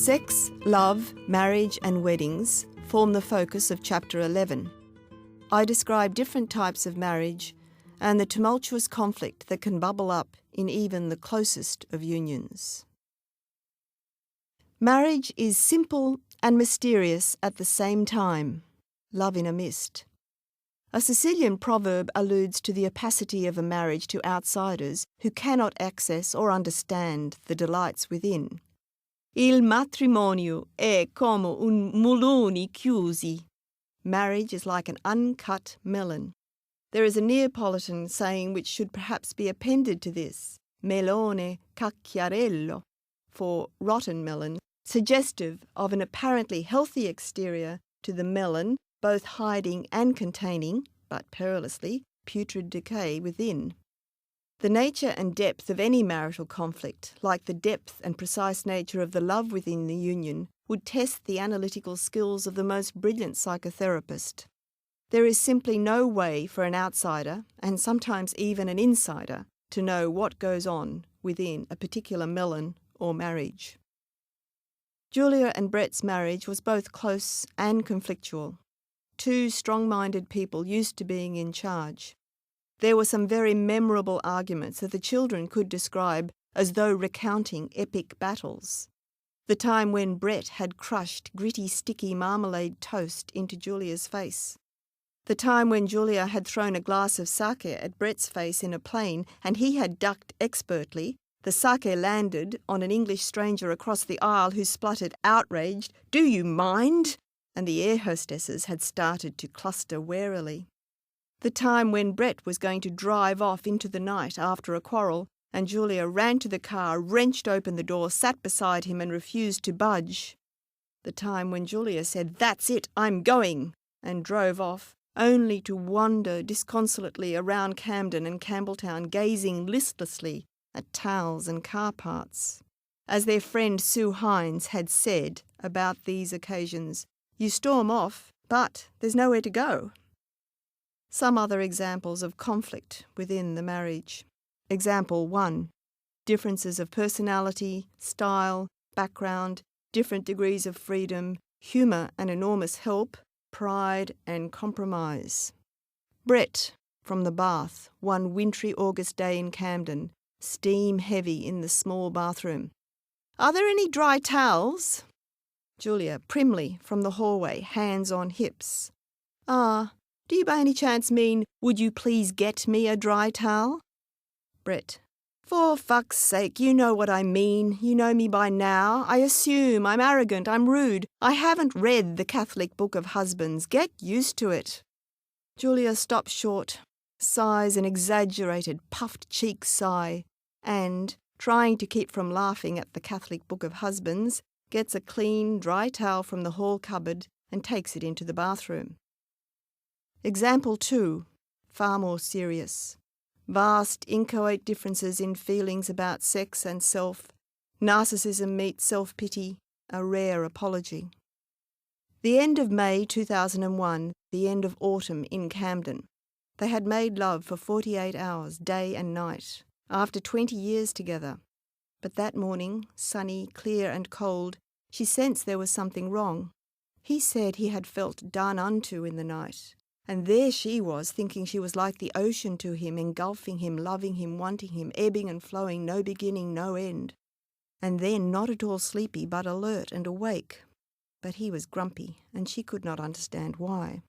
Sex, love, marriage and weddings form the focus of Chapter 11. I describe different types of marriage and the tumultuous conflict that can bubble up in even the closest of unions. Marriage is simple and mysterious at the same time, love in a mist. A Sicilian proverb alludes to the opacity of a marriage to outsiders who cannot access or understand the delights within. Il matrimonio è come un mulone chiusi. Marriage is like an uncut melon. There is a Neapolitan saying which should perhaps be appended to this, melone cacchiarello, for rotten melon, suggestive of an apparently healthy exterior to the melon, both hiding and containing, but perilously, putrid decay within. The nature and depth of any marital conflict, like the depth and precise nature of the love within the union, would test the analytical skills of the most brilliant psychotherapist. There is simply no way for an outsider, and sometimes even an insider, to know what goes on within a particular melon or marriage. Giulia and Brett's marriage was both close and conflictual. Two strong-minded people used to being in charge. There were some very memorable arguments that the children could describe as though recounting epic battles. The time when Brett had crushed gritty, sticky marmalade toast into Giulia's face. The time when Giulia had thrown a glass of sake at Brett's face in a plane and he had ducked expertly. The sake landed on an English stranger across the aisle who spluttered, outraged, "Do you mind?" And the air hostesses had started to cluster warily. The time when Brett was going to drive off into the night after a quarrel, and Giulia ran to the car, wrenched open the door, sat beside him and refused to budge. The time when Giulia said, "That's it, I'm going," and drove off, only to wander disconsolately around Camden and Campbelltown, gazing listlessly at towels and car parts. As their friend Sue Hines had said about these occasions, "You storm off, but there's nowhere to go." Some other examples of conflict within the marriage. Example 1. Differences of personality, style, background, different degrees of freedom, humour and enormous help, pride and compromise. Brett, from the bath, one wintry August day in Camden, steam heavy in the small bathroom. "Are there any dry towels?" Giulia, primly, from the hallway, hands on hips. Do you by any chance mean, "Would you please get me a dry towel?" Brett, "For fuck's sake, you know what I mean. You know me by now. I assume I'm arrogant, I'm rude. I haven't read the Catholic Book of Husbands. Get used to it." Giulia stops short, sighs an exaggerated, puffed-cheek sigh, and, trying to keep from laughing at the Catholic Book of Husbands, gets a clean, dry towel from the hall cupboard and takes it into the bathroom. Example 2, far more serious. Vast, inchoate differences in feelings about sex and self. Narcissism meets self-pity, a rare apology. The end of May 2001, the end of autumn in Camden. They had made love for 48 hours, day and night, after 20 years together. But that morning, sunny, clear and cold, she sensed there was something wrong. He said he had felt done unto in the night. And there she was, thinking she was like the ocean to him, engulfing him, loving him, wanting him, ebbing and flowing, no beginning, no end. And then not at all sleepy, but alert and awake. But he was grumpy, and she could not understand why.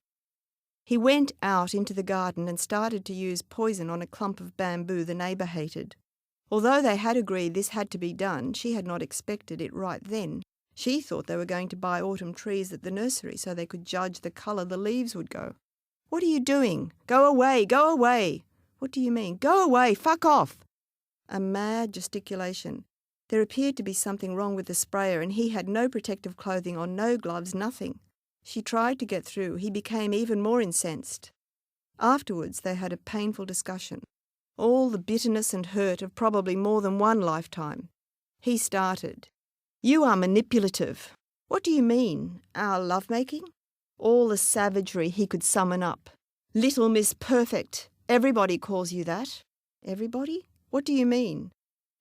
He went out into the garden and started to use poison on a clump of bamboo the neighbour hated. Although they had agreed this had to be done, she had not expected it right then. She thought they were going to buy autumn trees at the nursery so they could judge the colour the leaves would go. "What are you doing? Go away, go away." "What do you mean? Go away, fuck off." A mad gesticulation. There appeared to be something wrong with the sprayer and he had no protective clothing on, no gloves, nothing. She tried to get through. He became even more incensed. Afterwards they had a painful discussion. All the bitterness and hurt of probably more than one lifetime. He started. "You are manipulative." "What do you mean? Our lovemaking?" All the savagery he could summon up. "Little Miss Perfect. Everybody calls you that." "Everybody? What do you mean?"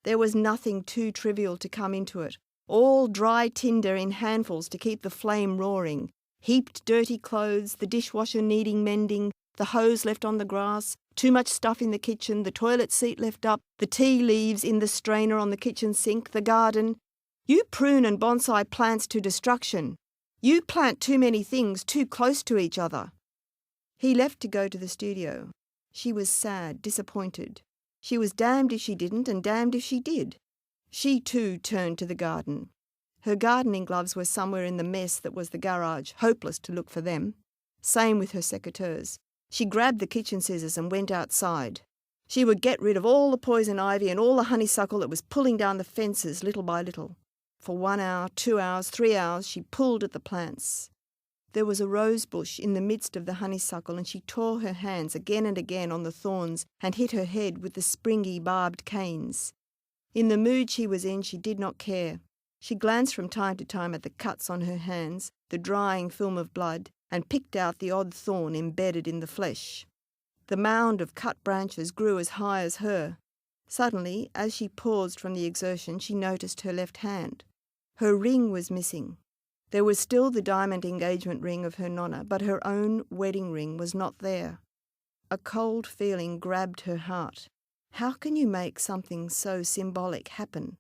There was nothing too trivial to come into it. All dry tinder in handfuls to keep the flame roaring, heaped dirty clothes, the dishwasher needing mending, the hose left on the grass, too much stuff in the kitchen, the toilet seat left up, the tea leaves in the strainer on the kitchen sink, the garden. You prune and bonsai plants to destruction. You plant too many things too close to each other. He left to go to the studio. She was sad, disappointed. She was damned if she didn't and damned if she did. She too turned to the garden. Her gardening gloves were somewhere in the mess that was the garage, hopeless to look for them. Same with her secateurs. She grabbed the kitchen scissors and went outside. She would get rid of all the poison ivy and all the honeysuckle that was pulling down the fences little by little. For 1 hour, 2 hours, 3 hours, she pulled at the plants. There was a rose bush in the midst of the honeysuckle, and she tore her hands again and again on the thorns and hit her head with the springy barbed canes. In the mood she was in, she did not care. She glanced from time to time at the cuts on her hands, the drying film of blood, and picked out the odd thorn embedded in the flesh. The mound of cut branches grew as high as her. Suddenly, as she paused from the exertion, she noticed her left hand. Her ring was missing. There was still the diamond engagement ring of her nonna, but her own wedding ring was not there. A cold feeling grabbed her heart. How can you make something so symbolic happen?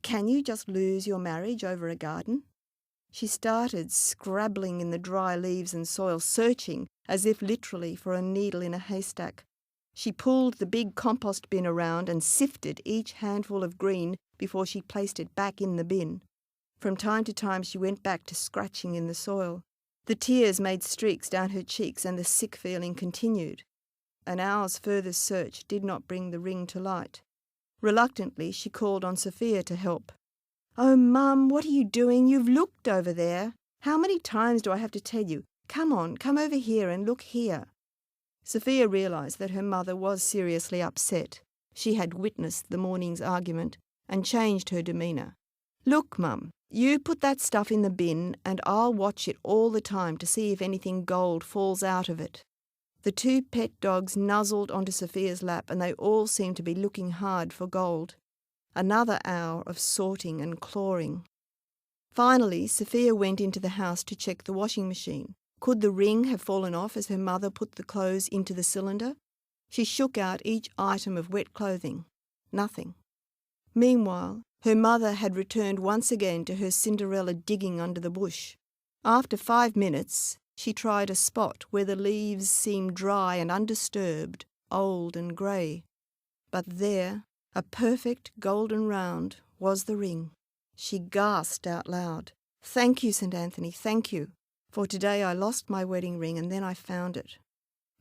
Can you just lose your marriage over a garden? She started scrabbling in the dry leaves and soil, searching, as if literally, for a needle in a haystack. She pulled the big compost bin around and sifted each handful of green before she placed it back in the bin. From time to time she went back to scratching in the soil. The tears made streaks down her cheeks and the sick feeling continued. An hour's further search did not bring the ring to light. Reluctantly she called on Sophia to help. "Oh, Mum, what are you doing? You've looked over there. How many times do I have to tell you? Come on, come over here and look here." Sophia realised that her mother was seriously upset. She had witnessed the morning's argument and changed her demeanour. "Look, Mum, you put that stuff in the bin and I'll watch it all the time to see if anything gold falls out of it." The two pet dogs nuzzled onto Sophia's lap and they all seemed to be looking hard for gold. Another hour of sorting and clawing. Finally, Sophia went into the house to check the washing machine. Could the ring have fallen off as her mother put the clothes into the cylinder? She shook out each item of wet clothing. Nothing. Meanwhile, her mother had returned once again to her Cinderella digging under the bush. After 5 minutes, she tried a spot where the leaves seemed dry and undisturbed, old and grey. But there, a perfect golden round, was the ring. She gasped out loud. "Thank you, St. Anthony, thank you. For today I lost my wedding ring and then I found it."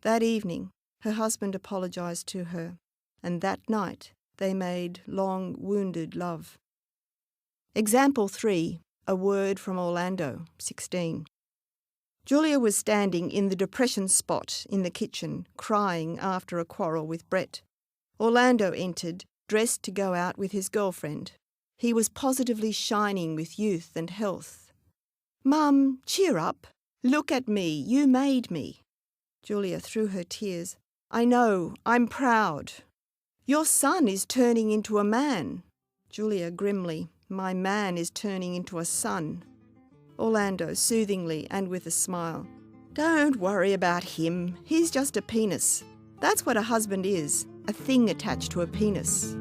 That evening, her husband apologised to her, and that night they made long, wounded love. Example 3. A word from Orlando, 16. Giulia was standing in the depression spot in the kitchen, crying after a quarrel with Brett. Orlando entered, dressed to go out with his girlfriend. He was positively shining with youth and health. "Mum, cheer up. Look at me. You made me." Giulia threw her tears. "I know. I'm proud." "Your son is turning into a man." Giulia grimly. "My man is turning into a son." Orlando soothingly and with a smile. "Don't worry about him. He's just a penis. That's what a husband is, a thing attached to a penis."